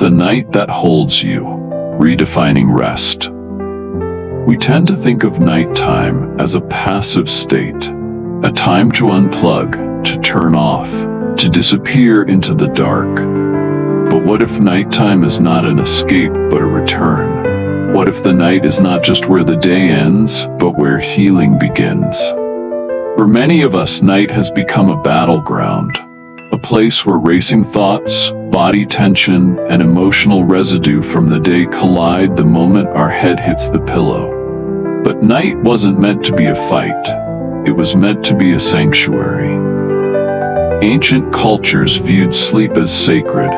The night that holds you, redefining rest. We tend to think of nighttime as a passive state, a time to unplug, to turn off, to disappear into the dark. But what if nighttime is not an escape but a return? What if the night is not just where the day ends, but where healing begins? For many of us, night has become a battleground, a place where racing thoughts, body tension, and emotional residue from the day collide the moment our head hits the pillow. But night wasn't meant to be a fight. It was meant to be a sanctuary. Ancient cultures viewed sleep as sacred,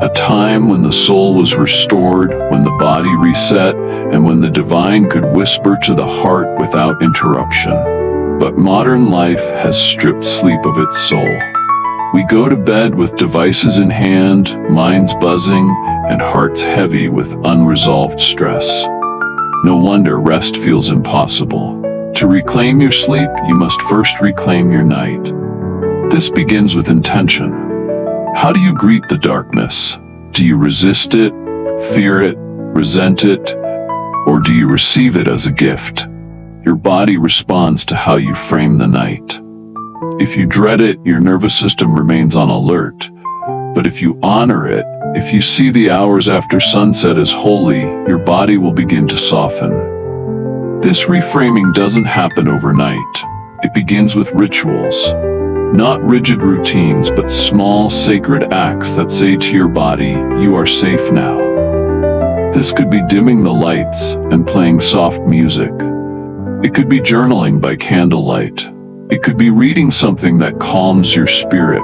a time when the soul was restored, when the body reset, and when the divine could whisper to the heart without interruption. But modern life has stripped sleep of its soul. We go to bed with devices in hand, minds buzzing, and hearts heavy with unresolved stress. No wonder rest feels impossible. To reclaim your sleep, you must first reclaim your night. This begins with intention. How do you greet the darkness? Do you resist it, fear it, resent it, or do you receive it as a gift? Your body responds to how you frame the night. If you dread it, your nervous system remains on alert. But if you honor it, if you see the hours after sunset as holy, your body will begin to soften. This reframing doesn't happen overnight. It begins with rituals. Not rigid routines, but small, sacred acts that say to your body, you are safe now. This could be dimming the lights and playing soft music. It could be journaling by candlelight. It could be reading something that calms your spirit.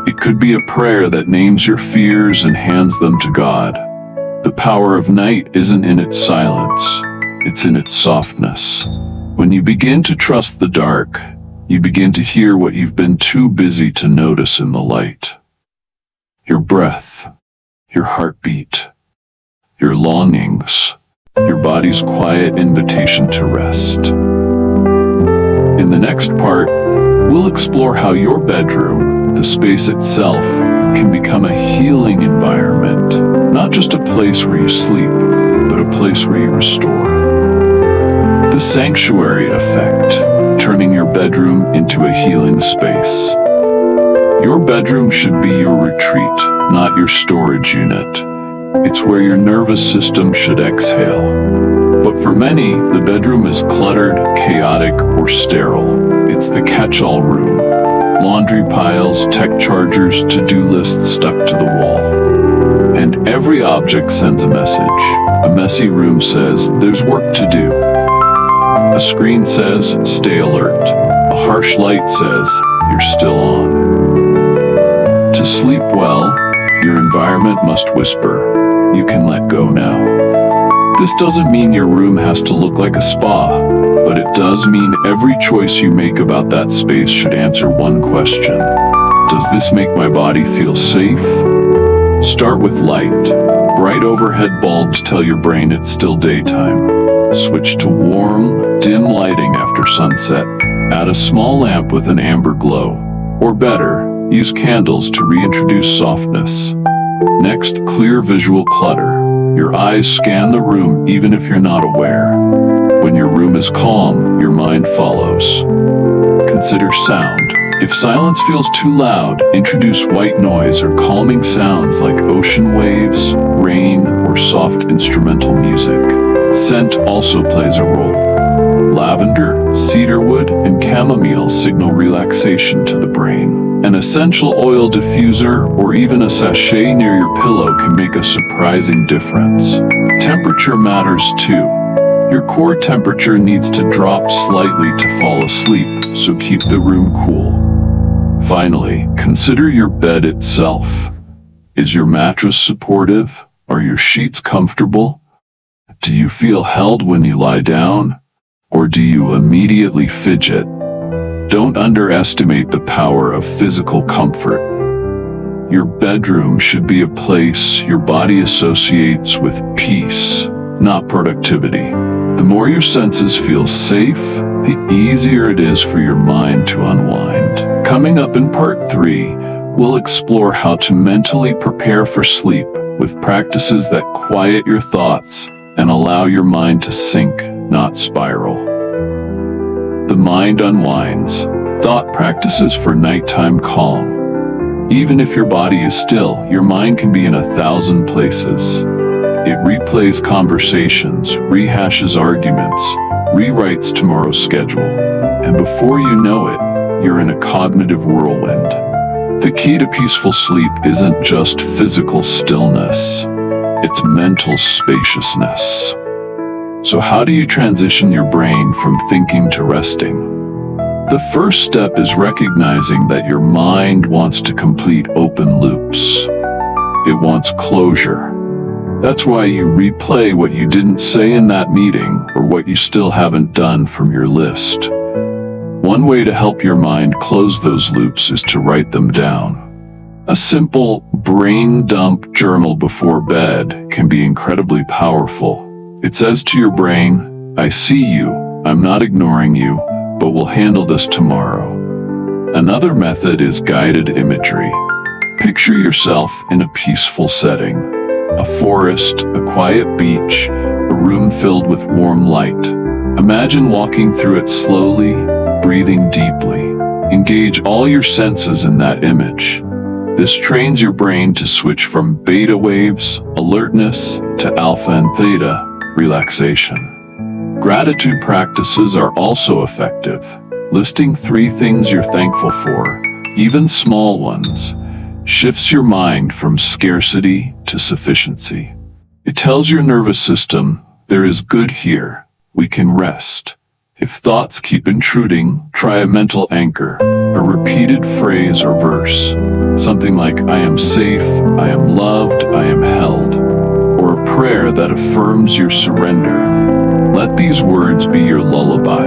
It could be a prayer that names your fears and hands them to God. The power of night isn't in its silence, it's in its softness. When you begin to trust the dark, you begin to hear what you've been too busy to notice in the light. Your breath, your heartbeat, your longings, your body's quiet invitation to rest. In the next part, we'll explore how your bedroom, the space itself, can become a healing environment, not just a place where you sleep, but a place where you restore. The sanctuary effect, turning your bedroom into a healing space. Your bedroom should be your retreat, not your storage unit. It's where your nervous system should exhale. But for many, the bedroom is cluttered, chaotic, or sterile. It's the catch-all room. Laundry piles, tech chargers, to-do lists stuck to the wall. And every object sends a message. A messy room says, there's work to do. A screen says, stay alert. A harsh light says, you're still on. To sleep well, your environment must whisper, you can let go now. This doesn't mean your room has to look like a spa, but it does mean every choice you make about that space should answer one question. Does this make my body feel safe? Start with light. Bright overhead bulbs tell your brain it's still daytime. Switch to warm, dim lighting after sunset. Add a small lamp with an amber glow. Or better, use candles to reintroduce softness. Next, clear visual clutter. Your eyes scan the room even if you're not aware. When your room is calm, your mind follows. Consider sound. If silence feels too loud, introduce white noise or calming sounds like ocean waves, rain, or soft instrumental music. Scent also plays a role. Lavender, cedarwood, and chamomile signal relaxation to the brain. An essential oil diffuser or even a sachet near your pillow can make a surprising difference. Temperature matters too. Your core temperature needs to drop slightly to fall asleep, so keep the room cool. Finally, consider your bed itself. Is your mattress supportive? Are your sheets comfortable? Do you feel held when you lie down? Or do you immediately fidget? Don't underestimate the power of physical comfort. Your bedroom should be a place your body associates with peace, not productivity. The more your senses feel safe, the easier it is for your mind to unwind. Coming up in part 3, we'll explore how to mentally prepare for sleep with practices that quiet your thoughts and allow your mind to sink, not spiral. The mind unwinds. Thought practices for nighttime calm. Even if your body is still, your mind can be in 1,000 places. It replays conversations, rehashes arguments, rewrites tomorrow's schedule, and before you know it, you're in a cognitive whirlwind. The key to peaceful sleep isn't just physical stillness, it's mental spaciousness. So how do you transition your brain from thinking to resting? The first step is recognizing that your mind wants to complete open loops. It wants closure. That's why you replay what you didn't say in that meeting or what you still haven't done from your list. One way to help your mind close those loops is to write them down. A simple brain dump journal before bed can be incredibly powerful. It says to your brain, I see you, I'm not ignoring you, but we'll handle this tomorrow. Another method is guided imagery. Picture yourself in a peaceful setting. A forest, a quiet beach, a room filled with warm light. Imagine walking through it slowly, breathing deeply. Engage all your senses in that image. This trains your brain to switch from beta waves, alertness, to alpha and theta, relaxation. Gratitude practices are also effective. Listing 3 things you're thankful for, even small ones, shifts your mind from scarcity to sufficiency. It tells your nervous system, there is good here, we can rest. If thoughts keep intruding, try a mental anchor, a repeated phrase or verse. Something like, I am safe, I am loved, I am held. Or a prayer that affirms your surrender. Let these words be your lullaby.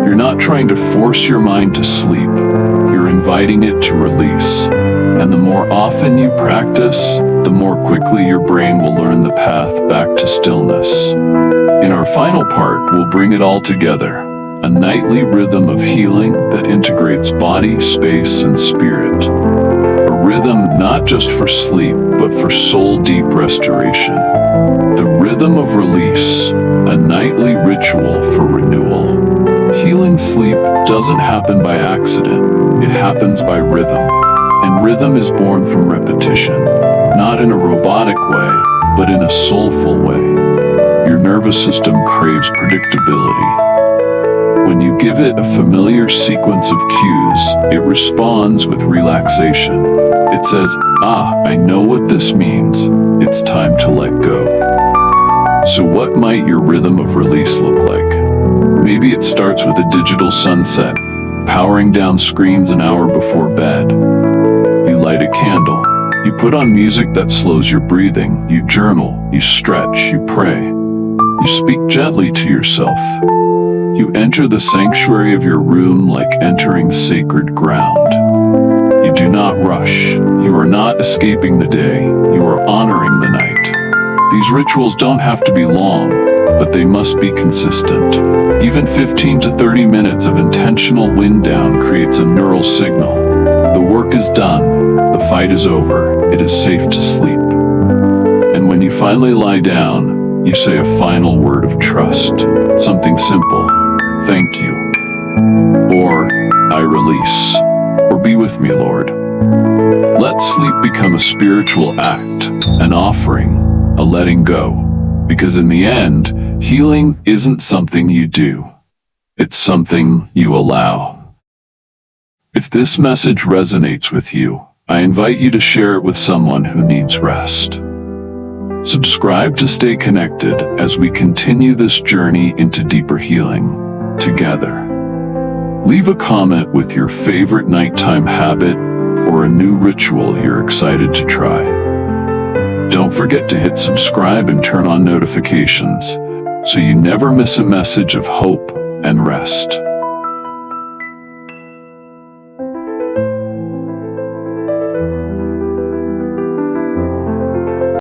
You're not trying to force your mind to sleep, you're inviting it to release. And the more often you practice, the more quickly your brain will learn the path back to stillness. In our final part, we'll bring it all together, a nightly rhythm of healing that integrates body, space, and spirit. A rhythm not just for sleep, but for soul-deep restoration. The rhythm of release, a nightly ritual for renewal. Healing sleep doesn't happen by accident, it happens by rhythm. And rhythm is born from repetition, not in a robotic way, but in a soulful way. Your nervous system craves predictability. When you give it a familiar sequence of cues, it responds with relaxation. It says, I know what this means. It's time to let go. So what might your rhythm of release look like? Maybe it starts with a digital sunset, powering down screens an hour before bed. You light a candle. You put on music that slows your breathing. You journal. You stretch. You pray. You speak gently to yourself. You enter the sanctuary of your room like entering sacred ground. You do not rush. You are not escaping the day. You are honoring the night. These rituals don't have to be long, but they must be consistent. Even 15 to 30 minutes of intentional wind down creates a neural signal. The work is done, the fight is over, it is safe to sleep. And when you finally lie down, you say a final word of trust. Something simple, thank you. Or, I release. Or be with me, Lord. Let sleep become a spiritual act, an offering, a letting go. Because in the end, healing isn't something you do. It's something you allow. If this message resonates with you, I invite you to share it with someone who needs rest. Subscribe to stay connected as we continue this journey into deeper healing together. Leave a comment with your favorite nighttime habit or a new ritual you're excited to try. Don't forget to hit subscribe and turn on notifications so you never miss a message of hope and rest.